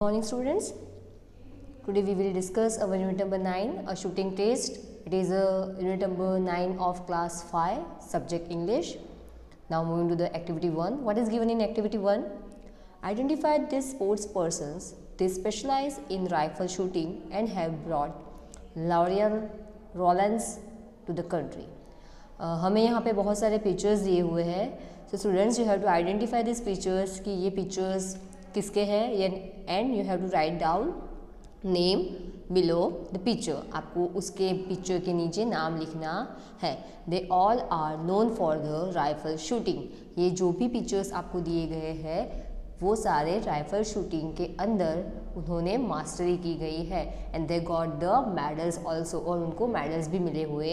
Morning students, today we will discuss our unit number 9, a shooting test. It is a unit number 9 of class 5, subject English. Now moving to the activity 1. What is given in activity 1? Identify these sports persons. They specialize in rifle shooting and have brought laurels to the country. हमें यहाँ पे बहुत सारे pictures दिए हुए हैं. So students, you have to identify these pictures कि ये पिक्चर्स किसके हैं and you have to write down name below the picture. आपको उसके पिक्चर के नीचे नाम लिखना है. They all are known for the rifle shooting. ये जो भी पिक्चर्स आपको दिए गए हैं वो सारे राइफल शूटिंग के अंदर उन्होंने मास्टरी की गई है. And they got the medals also, और उनको मेडल्स भी मिले हुए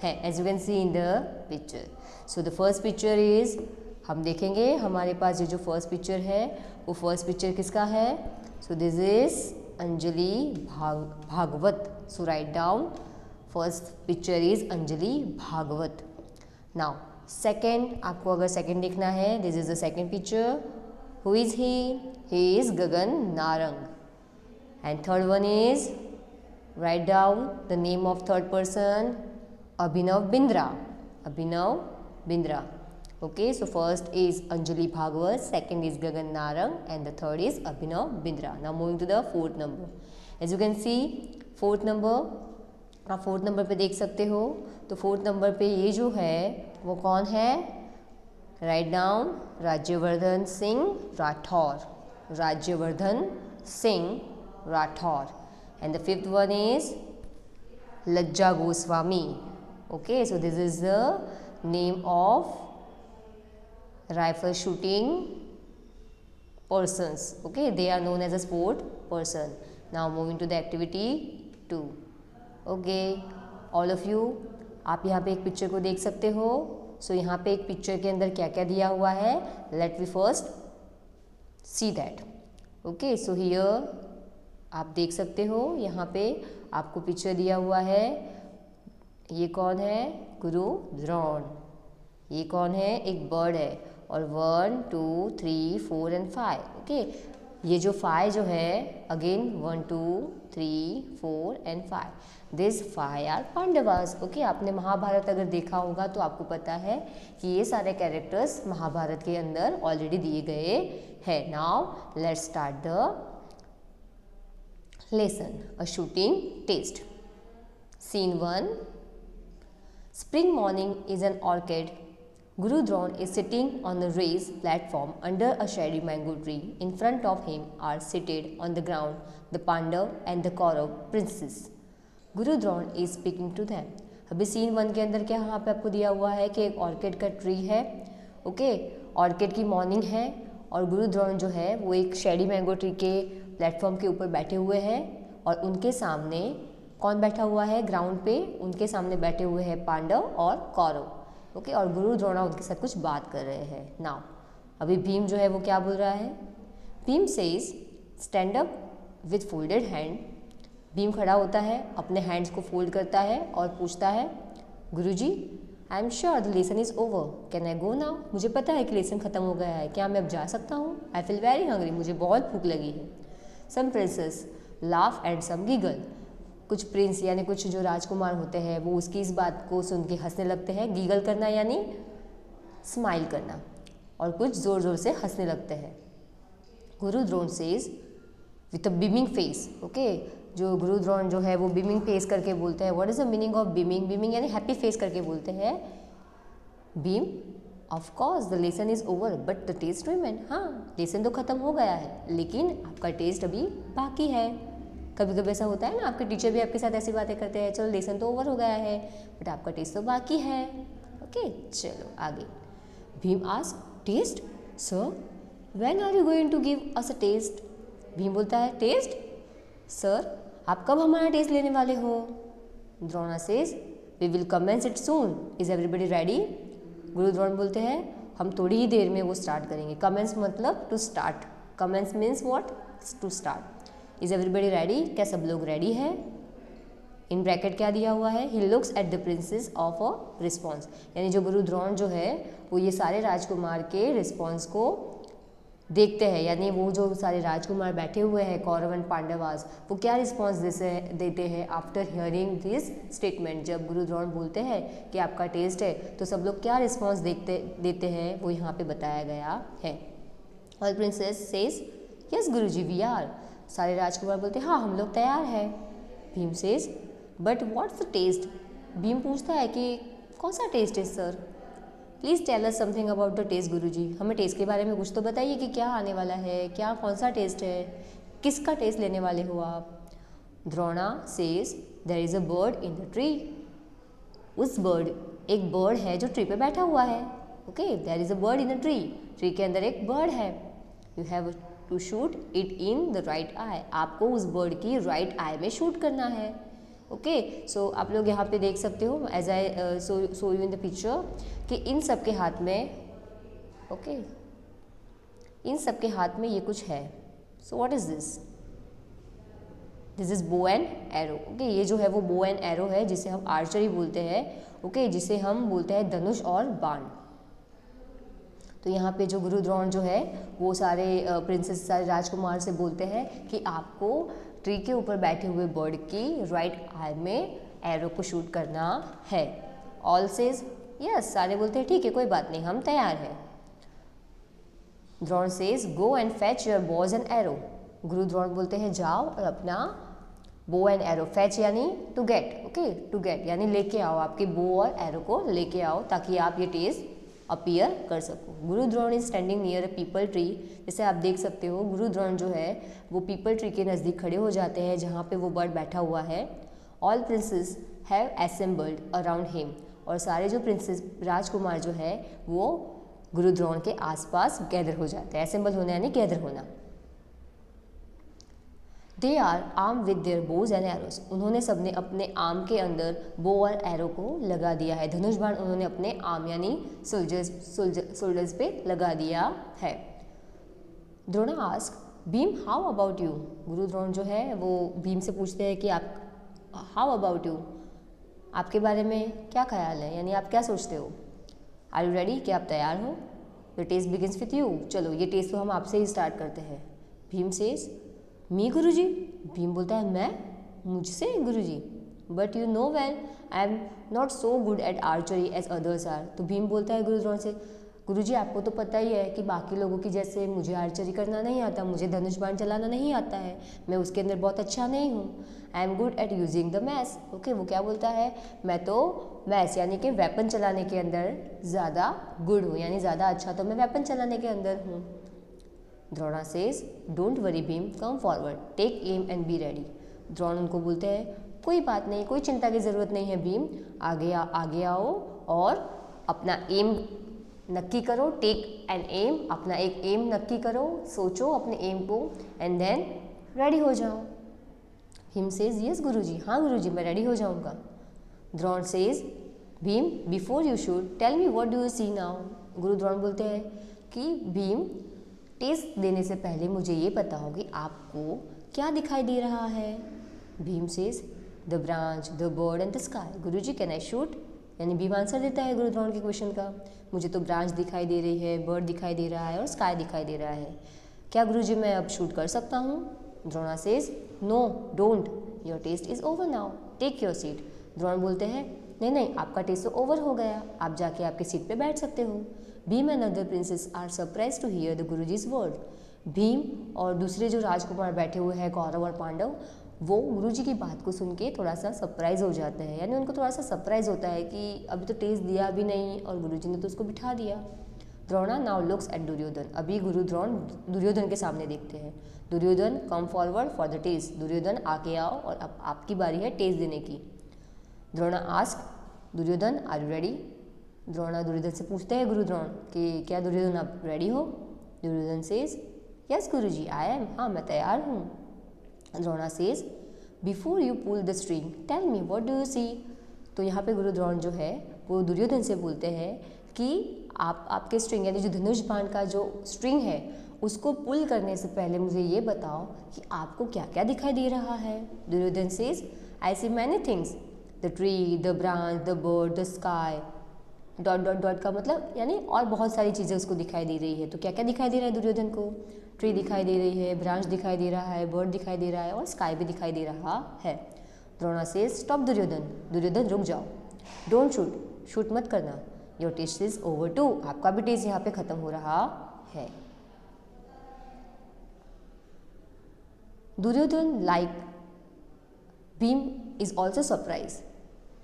हैं as you can see in the picture. So the first picture is, हम देखेंगे हमारे पास ये जो फर्स्ट पिक्चर है वो फर्स्ट पिक्चर किसका है. So this is Anjali Bhagwat. So write down first picture is Anjali Bhagwat. Now second, आपको अगर सेकेंड देखना है, this is the second picture. Who is he is Gagan Narang. And third one is, write down the name of third person, Abhinav Bindra. Abhinav Bindra. Okay, so first is Anjali Bhagwat, second is Gagan Narang, and the third is Abhinav Bindra. Now moving to the fourth number. As you can see, fourth number, आप fourth number पे देख सकते हो. तो fourth number पे ये जो है वो कौन है? Write down, Rajyavardhan Singh Rathore. Rajyavardhan Singh Rathore. And the fifth one is Lajja Goswami. Okay, so this is the name of rifle shooting persons. Okay, they are known as a sport person. Now moving to the activity 2. Okay, all of you, आप यहाँ पे एक picture को देख सकते हो. सो यहाँ पे एक पिक्चर के अंदर क्या क्या दिया हुआ है, let we first see that. Okay, so here आप देख सकते हो यहाँ पे आपको पिक्चर दिया हुआ है. ये कौन है? गुरु द्रोण. ये कौन है? एक बर्ड है. और 1 2 3 4 एंड 5. ओके, ये जो 5 जो है again 1 2 3 4 and 5. This 5 are Pandavas. Okay, आपने महाभारत अगर देखा होगा तो आपको पता है कि ये सारे कैरेक्टर्स महाभारत के अंदर ऑलरेडी दिए गए हैं. Now let's start the lesson. A shooting test. Scene 1. Spring morning is an orchid. Guru Dron is sitting on the raised platform under a shady mango tree. In front of him are seated on the ground the Pandav and the Kaurav princes. Guru Dron is speaking to them. अभी scene 1 के अंदर क्या यहाँ पे आपको दिया हुआ है कि एक ऑर्किड का ट्री है. ओके, ऑर्किड की मॉर्निंग है और गुरु द्रोण जो है वो एक शेडी मैंगो ट्री के प्लेटफॉर्म के ऊपर बैठे हुए हैं. और उनके सामने कौन बैठा हुआ है? ग्राउंड पे उनके सामने बैठे हुए हैं पांडव और कौरव. ओके, और गुरु द्रोणा उनके साथ कुछ बात कर रहे हैं. नाउ अभी भीम जो है वो क्या बोल रहा है? Bhim says stand up with folded hand. Bhim खड़ा होता है, अपने हैंड्स को फोल्ड करता है और पूछता है, Guruji, I am sure the lesson is over, can I go now. मुझे पता है कि लेसन खत्म हो गया है, क्या मैं अब जा सकता हूँ? आई फील वेरी हंग्री, मुझे बहुत भूख लगी है. Some princes laugh and some giggle. कुछ प्रिंस यानी कुछ जो राजकुमार होते हैं वो उसकी इस बात को सुन के हंसने लगते हैं. गीगल करना यानी स्माइल करना, और कुछ ज़ोर ज़ोर से हंसने लगते हैं. Guru Drona says with a beaming face. Okay, जो गुरु द्रोण जो है वो बीमिंग फेस करके बोलते हैं. What is the meaning of beaming? Beaming यानी हैप्पी फेस करके बोलते हैं. Bhim, of course the lesson is over but the test remain. हाँ, लेसन तो ख़त्म हो गया है लेकिन आपका टेस्ट अभी बाकी है. कभी कभी ऐसा होता है ना, आपके टीचर भी आपके साथ ऐसी बातें करते हैं, चलो लेसन तो ओवर हो गया है बट आपका टेस्ट तो बाकी है. ओके, चलो आगे. Bhim ask, test sir, when are you going to give us a test. Bhim बोलता है, टेस्ट सर, आप कब हमारा टेस्ट लेने वाले हो. Drona says we will commence it soon, is everybody ready. Guru Drona बोलते हैं हम थोड़ी ही देर में वो स्टार्ट करेंगे. कमेंस मतलब to start. Commence means what? To start. Is everybody ready, क्या सब लोग रेडी है? इन ब्रैकेट क्या दिया हुआ है? He looks at the princess of a response. यानी जो गुरु द्रोण जो है वो ये सारे राजकुमार के रिस्पॉन्स को देखते हैं, यानी वो जो सारे राजकुमार बैठे हुए हैं कौरव एंड पांडवास, वो क्या रिस्पॉन्स देते हैं आफ्टर हियरिंग दिस स्टेटमेंट। जब गुरु द्रोण बोलते हैं कि आपका टेस्ट है, तो सब लोग क्या रिस्पॉन्स देते हैं वो यहाँ पे बताया गया है। All princes says yes Guruji we are. सारे राजकुमार बोलते हैं हाँ हम लोग तैयार हैं। Bhim says but what's the test. Bhim पूछता है कि कौन सा टेस्ट है sir. Please tell us something about the test Guruji, हमें टेस्ट के बारे में कुछ तो बताइए कि क्या आने वाला है, क्या कौन सा टेस्ट है, किसका टेस्ट लेने वाले हो आप। Drona says there is a bird in the tree. उस एक बर्ड है जो ट्री पे बैठा हुआ है। Okay, there is a bird in the tree. Tree के अंदर एक बर्ड है। You have to shoot it in the right eye. आपको उस बर्ड की राइट आई में शूट करना है। ओके, सो आप लोग यहाँ पे देख सकते हो as I saw you in the picture कि इन सब के हाथ में, ओके, इन सब के हाथ में ये कुछ है। So what is this? This is बो एंड एरो। ओके, ये जो है वो बो एंड एरो है जिसे हम आर्चरी बोलते हैं। ओके, जिसे हम बोलते हैं धनुष और बाण। तो यहाँ पे जो गुरु द्रोण जो है वो सारे प्रिंसेस, सारे राजकुमार से बोलते हैं कि आपको ट्री के ऊपर बैठे हुए बर्ड की राइट आई में एरो को शूट करना है। All says yes. सारे बोलते हैं ठीक है कोई बात नहीं हम तैयार हैं। Drona says go and fetch your bows and arrow. Guru Drona बोलते हैं जाओ और अपना बो एंड एरो, फेच यानी to get, okay, to get यानी लेके आओ, आपके बो और एरो को लेके आओ ताकि आप ये टेस्ट अपीयर कर सको। Guru Drona is standing near a peepal tree. जैसे आप देख सकते हो गुरु द्रोण जो है वो पीपल ट्री के नज़दीक खड़े हो जाते हैं जहाँ पे वो बर्ड बैठा हुआ है। All princess have assembled around him. और सारे जो प्रिंसेस राजकुमार जो है वो गुरु द्रोण के आसपास गैदर हो जाते हैं। असेंबल होना यानी गैदर होना। They are arm with their bows and arrows. उन्होंने सबने अपने आर्म के अंदर बो और एरो को लगा दिया है। धनुष बाण उन्होंने अपने आर्म यानी शोल्डर्स पे लगा दिया है। Drona ask Bhim how about you. गुरु द्रोण जो है वो भीम से पूछते हैं कि आप हाउ अबाउट यू, आपके बारे में क्या ख्याल है, यानी आप क्या सोचते हो। आर यू रेडी, क्या आप तैयार हो। The test begins with you. चलो ये टेस्ट तो हम आपसे ही स्टार्ट करते हैं। Bhim says me Guruji. भीम बोलता है मैं, मुझसे Guruji. But you know well I am not so good at archery as others are. तो भीम बोलता है गुरु द्रोण से गुरुजी आपको तो पता ही है कि बाकी लोगों की जैसे मुझे आर्चरी करना नहीं आता, मुझे धनुष बाण चलाना नहीं आता है, मैं उसके अंदर बहुत अच्छा नहीं हूँ। I am good at using the mace. Okay, वो क्या बोलता है, मैं तो मैस यानी कि वेपन चलाने के अंदर ज़्यादा गुड हूँ, यानी ज़्यादा अच्छा तो मैं वेपन चलाने के अंदर हूँ। Drona says don't worry Bhim come forward take aim and be ready. Drona उनको बोलते हैं कोई बात नहीं, कोई चिंता की ज़रूरत नहीं है भीम, आगे आओ और अपना एम नक्की करो। टेक एन एम, अपना एक एम नक्की करो, सोचो अपने एम को एंड देन रेडी हो जाओ। भीम सेज यस गुरुजी, हाँ गुरुजी मैं रेडी हो जाऊँगा। Drona says Bhim before you shoot tell me what do you see now. Guru Drona बोलते हैं कि भीम टेस्ट देने से पहले मुझे ये पता हो कि आपको क्या दिखाई दे रहा है। Bhim says the branch, the bird and the sky. Guruji can I shoot, यानी भीम आंसर देता है गुरु द्रोण के क्वेश्चन का। मुझे तो ब्रांच दिखाई दे रही है, बर्ड दिखाई दे रहा है और स्काई दिखाई दे रहा है, क्या गुरुजी मैं अब शूट कर सकता हूँ। Drona says no don't your test is over now take your seat. Drona बोलते हैं नहीं नहीं आपका टेस्ट तो ओवर हो गया, आप जाके आपके सीट पे बैठ सकते हो। Bhim and other princes are surprise to hear the Guruji's word. Bhim और दूसरे जो राजकुमार बैठे हुए हैं कौरव और पांडव, वो गुरुजी की बात को सुन के थोड़ा सा सरप्राइज हो जाते हैं, यानी उनको थोड़ा सा सरप्राइज होता है कि अभी तो टेस्ट दिया भी नहीं और गुरुजी ने तो उसको बिठा दिया। Drona now looks at Duryodhan. अभी गुरु द्रोण दुर्योधन के सामने देखते हैं। Duryodhan come forward for the test. Duryodhan आके आओ और अब आपकी बारी है टेस्ट देने की। Drona ask Duryodhan are you ready. Drona Duryodhan से पूछते हैं गुरु द्रोण कि क्या दुर्योधन आप रेडी हो। Duryodhan says yes Guruji I am, हाँ मैं तैयार हूँ। Drona says before you pull the string tell me what do you see. तो यहाँ पे गुरु द्रोण जो है वो दुर्योधन से बोलते हैं कि आप आपके स्ट्रिंग यानी जो धनुष बाण का जो स्ट्रिंग है उसको पुल करने से पहले मुझे ये बताओ कि आपको क्या क्या दिखाई दे रहा है। Duryodhan says I see many things, the tree, the branch, the bird, the sky dot dot dot का मतलब यानी और बहुत सारी चीज़ें उसको दिखाई दे रही है। तो क्या क्या दिखाई दे रहा है दुर्योधन को? ट्री दिखाई दे रही है, ब्रांच दिखाई दे रहा है, बर्ड दिखाई दे रहा है और स्काई भी दिखाई दे रहा है। द्रोणा सेज स्टॉप दुर्योधन, दुर्योधन रुक जाओ। डोंट शूट, शूट मत करना। Your test is over too, आपका भी टेस्ट यहाँ पे खत्म हो रहा है। Duryodhan like Bhim is also surprise,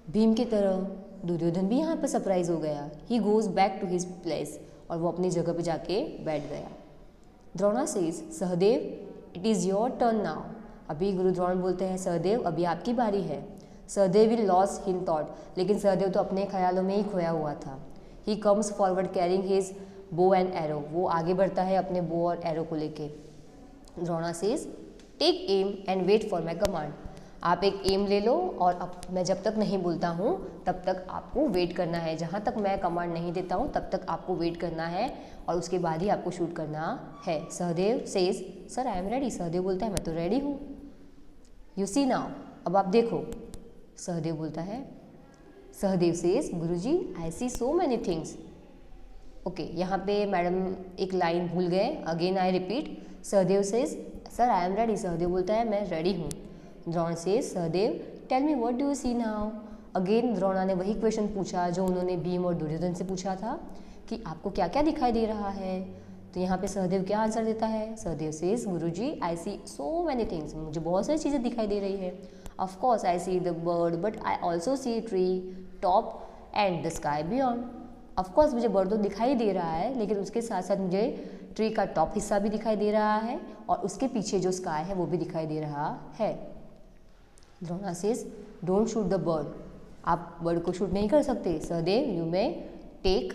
Bhim की तरह दुर्योधन भी यहाँ पर सरप्राइज हो गया। He goes back to his place, और वो अपनी जगह पे जाके बैठ गया। Drona says Sahadev it is your turn now, अभी गुरु द्रोण बोलते हैं सहदेव अभी आपकी बारी है। Sahadev will loss in thought, लेकिन सहदेव तो अपने ख्यालों में ही खोया हुआ था। He comes forward carrying his बो एंड एरो, वो आगे बढ़ता है अपने बो और एरो को लेके। Drona says take aim and wait for my command, आप एक एम ले लो और अब मैं जब तक नहीं बोलता हूँ तब तक आपको वेट करना है, जहाँ तक मैं कमांड नहीं देता हूँ तब तक आपको वेट करना है और उसके बाद ही आपको शूट करना है। Sahadev says sir I am ready, Sahadev बोलता है मैं तो रेडी हूँ। यू सी नाउ, अब आप देखो, सहदेव बोलता है। Sahadev says Guruji I see so many things. Okay, यहाँ पे मैडम एक लाइन भूल गए, again I repeat. Sahadev says sir I am ready, Sahadev बोलता है मैं रेडी हूँ। Drona says Sahadev tell me what do you see now. Again Drona ने वही क्वेश्चन पूछा जो उन्होंने भीम और दुर्योधन से पूछा था कि आपको क्या क्या दिखाई दे रहा है। तो यहाँ पे सहदेव क्या आंसर देता है? Sahadev says Guruji I see so many things, मुझे बहुत सारी चीज़ें दिखाई दे रही है। Of course I see the bird but I also see tree top and the sky beyond. Of course मुझे बर्ड तो दिखाई दे रहा है, लेकिन उसके साथ साथ मुझे ट्री का टॉप हिस्सा भी दिखाई दे रहा है और उसके पीछे जो स्काई है वो भी दिखाई दे रहा है। Drona says don't shoot the bird, आप बर्ड को शूट नहीं कर सकते। Sahadev you may take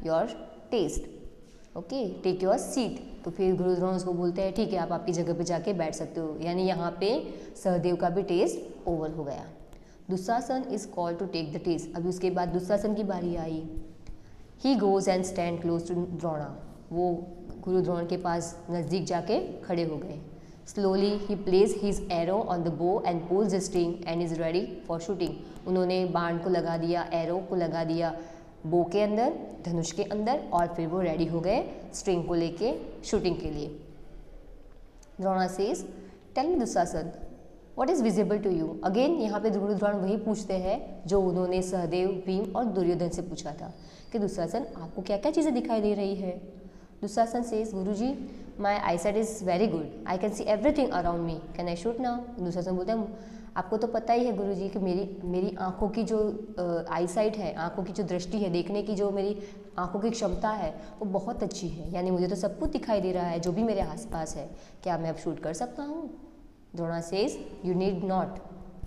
your test, okay take your seat. तो फिर गुरु द्रोण उसको बोलते हैं ठीक है आप आपकी जगह पे जाके बैठ सकते हो, यानी यहाँ पे सहदेव का भी टेस्ट ओवर हो गया। Dushasan is called to take the test, अभी उसके बाद दुशासन की बारी आई। He goes and stand close to Drona, वो गुरु द्रोण के पास नज़दीक जाके खड़े हो गए। Slowly he place his arrow on the bow and pulls the string and is ready for shooting. उन्होंने बाण को लगा दिया, एरो को लगा दिया बो के अंदर, धनुष के अंदर, और फिर वो रेडी हो गए स्ट्रिंग को लेके शूटिंग के लिए। Drona says tell me Dushasan what is visible to you. Again यहाँ पे गुरु द्रोण वही पूछते हैं जो उन्होंने सहदेव, भीम और दुर्योधन से पूछा था कि दुशासन आपको क्या क्या चीज़ें दिखाई दे रही है। Dushasan says Guruji my I site is very good, I can see everything around me, can I shoot now. Dushasan बोलते हैं आपको तो पता ही है गुरुजी कि मेरी आँखों की जो आई साइट है, आँखों की जो दृष्टि है, देखने की जो मेरी आँखों की क्षमता है वो बहुत अच्छी है, यानी मुझे तो सब कुछ दिखाई दे रहा है जो भी मेरे आसपास है, क्या मैं अब शूट कर सकता हूँ। Drona says you need not,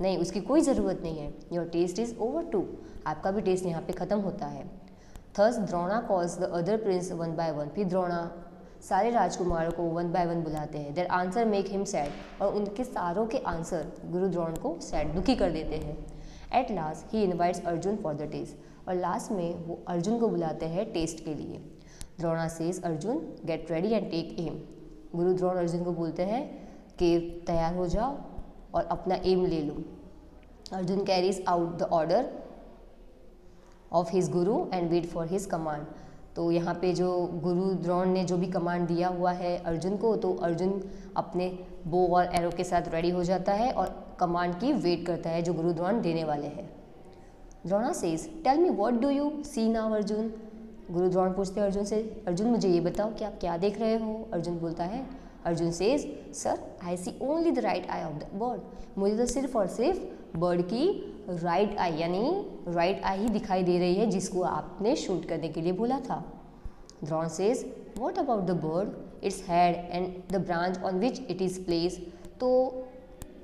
नहीं उसकी कोई ज़रूरत नहीं है। Your test is over too, आपका भी टेस्ट यहाँ पे ख़त्म होता है। Thus Drona calls the other prince one by one, फिर द्रोणा सारे राजकुमारों को वन बाय वन बुलाते हैं। Their answer make him sad, और उनके सारों के आंसर गुरु द्रोण को सैड, दुखी कर देते हैं। एट लास्ट ही invites Arjun for the test, और लास्ट में वो अर्जुन को बुलाते हैं टेस्ट के लिए। Drona says Arjun get ready and take aim, Guru Drona Arjun को बोलते हैं कि तैयार हो जाओ और अपना एम ले लो। Arjun carries out the order of his guru and wait for his command. तो यहाँ पे जो गुरु द्रोण ने जो भी कमांड दिया हुआ है अर्जुन को, तो अर्जुन अपने बो और एरो के साथ रेडी हो जाता है और कमांड की वेट करता है जो गुरु द्रोण देने वाले हैं। Drona says tell me what do you see now Arjun, Guru Drona पूछते हैं अर्जुन से अर्जुन मुझे ये बताओ कि आप क्या देख रहे हो। अर्जुन बोलता है, Arjun says sir I see only the right eye of the bird, मुझे तो सिर्फ और सिर्फ बर्ड की राइट आई यानी राइट आई ही दिखाई दे रही है जिसको आपने शूट करने के लिए बोला था। Drona says what about the bird, its head and the branch on which it is place, तो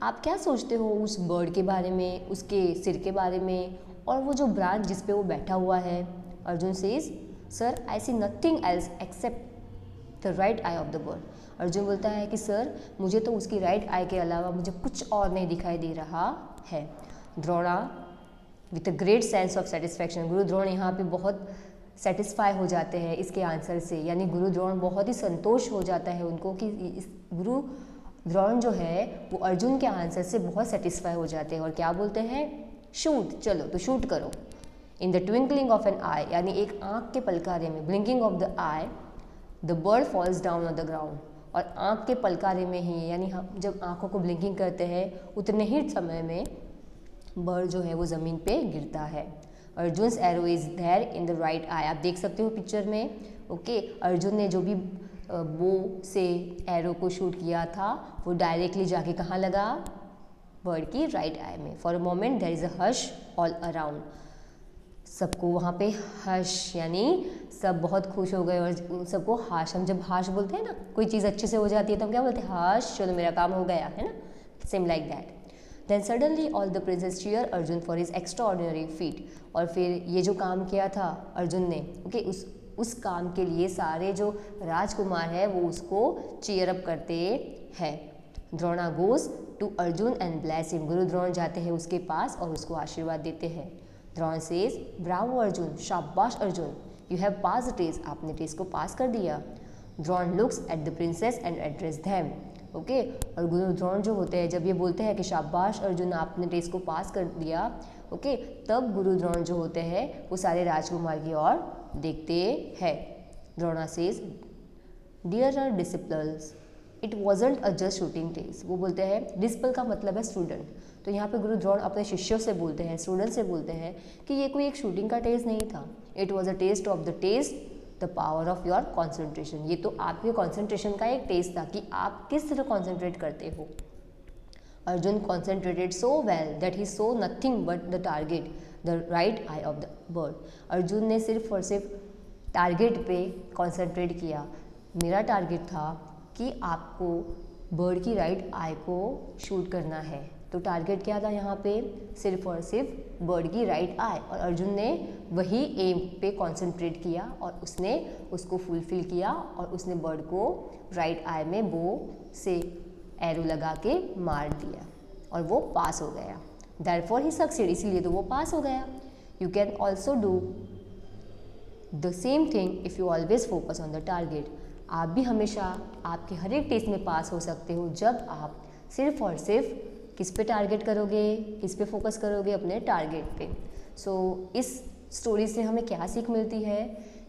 आप क्या सोचते हो उस बर्ड के बारे में, उसके सिर के बारे में और वो जो ब्रांच जिस पे वो बैठा हुआ है। Arjun says sir I see nothing else except the right eye of the bird, Arjun बोलता है कि सर मुझे तो उसकी राइट आई के अलावा मुझे कुछ और नहीं दिखाई दे रहा है। Drona with a great sense of satisfaction, गुरु द्रोण यहाँ पे बहुत सेटिस्फाई हो जाते हैं इसके आंसर से, यानी गुरु द्रोण बहुत ही संतोष हो जाता है उनको कि गुरु द्रोण जो है वो अर्जुन के आंसर से बहुत सेटिस्फाई हो जाते हैं और क्या बोलते हैं शूट, चलो तो शूट करो। In the twinkling of an eye, यानी एक आँख के पलकारे में, blinking of the eye, the bird falls down on the ground, और आँख के पलकारे में ही, यानी हम जब आँखों को ब्लिंकिंग करते हैं उतने ही समय में बर्ड जो है वो ज़मीन पे गिरता है। Arjun's arrow is there in the right eye, आप देख सकते हो पिक्चर में। ओके, अर्जुन ने जो भी बो से एरो को शूट किया था वो डायरेक्टली जाके कहाँ लगा, बर्ड की राइट आई में। For a moment there is a hush all around, सबको वहाँ पे हश, यानी सब बहुत खुश हो गए और सबको हाश, हम जब हाश बोलते हैं ना, कोई चीज़ अच्छे से हो जाती है तो हम क्या बोलते हैं, हाश, चलो मेरा काम हो गया, है ना, same like that. Then suddenly all the princes cheer Arjun for his extraordinary feat, और फिर ये जो काम किया था अर्जुन ने, ओके, उस काम के लिए सारे जो राजकुमार हैं वो उसको चीयर अप करते हैं। Drona goes to Arjun and bless him, Guru Drona जाते हैं उसके पास और उसको आशीर्वाद देते हैं। द्रोण सेज ब्रावो अर्जुन, शाबाश Arjun, you have pass the test, आपने टेस्ट को पास कर दिया। Drona looks at the princes and address them, okay, और गुरु द्रोण जो होते हैं जब ये बोलते हैं कि शाबाश अर्जुन आपने टेस्ट को पास कर दिया, ओके, तब गुरु द्रोण जो होते हैं वो सारे राजकुमार की ओर देखते हैं। Drona says dear our disciples, it wasn't a just shooting test, वो बोलते हैं, डिसिपल का मतलब है स्टूडेंट, तो यहाँ पे गुरु द्रोण अपने शिष्यों से बोलते हैं, स्टूडेंट से बोलते हैं कि ये कोई एक शूटिंग का टेस्ट नहीं था, it was a test of the test the power of your concentration, ये तो आपके कॉन्सेंट्रेशन का एक टेस्ट था कि आप किस तरह कॉन्सेंट्रेट करते हो। Arjun concentrated so well that he so nothing but the target, the right eye of the bird, Arjun ने सिर्फ और सिर्फ टारगेट पे कॉन्सेंट्रेट किया। मेरा टारगेट था कि आपको बर्ड की राइट आई को शूट करना है, तो टारगेट क्या था यहाँ पे, सिर्फ और सिर्फ बर्ड की राइट आई, और अर्जुन ने वही एम पे कंसंट्रेट किया और उसने उसको फुलफिल किया और उसने बर्ड को राइट आई में बो से एरो लगा के मार दिया और वो पास हो गया। देयरफॉर ही सक्सीड, इसीलिए तो वो पास हो गया। You can also do the same thing if you always focus on the target, आप भी हमेशा आपके हर एक टेस्ट में पास हो सकते हो जब आप सिर्फ और सिर्फ किस पे टारगेट करोगे, किस पे फोकस करोगे, अपने टारगेट पे। सो इस स्टोरी से हमें क्या सीख मिलती है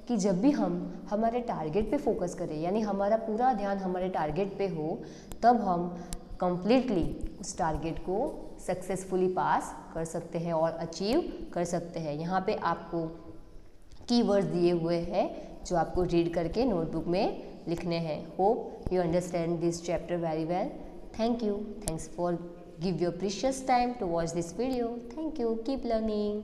कि जब भी हम हमारे टारगेट पे फोकस करें, यानी हमारा पूरा ध्यान हमारे टारगेट पे हो, तब हम कंप्लीटली उस टारगेट को सक्सेसफुली पास कर सकते हैं और अचीव कर सकते हैं। यहाँ पे आपको कीवर्ड्स दिए हुए हैं जो आपको रीड करके नोटबुक में लिखने हैं। Hope you understand this chapter very well. Thank you. Thanks for give your precious time to watch this video. Thank you. Keep learning.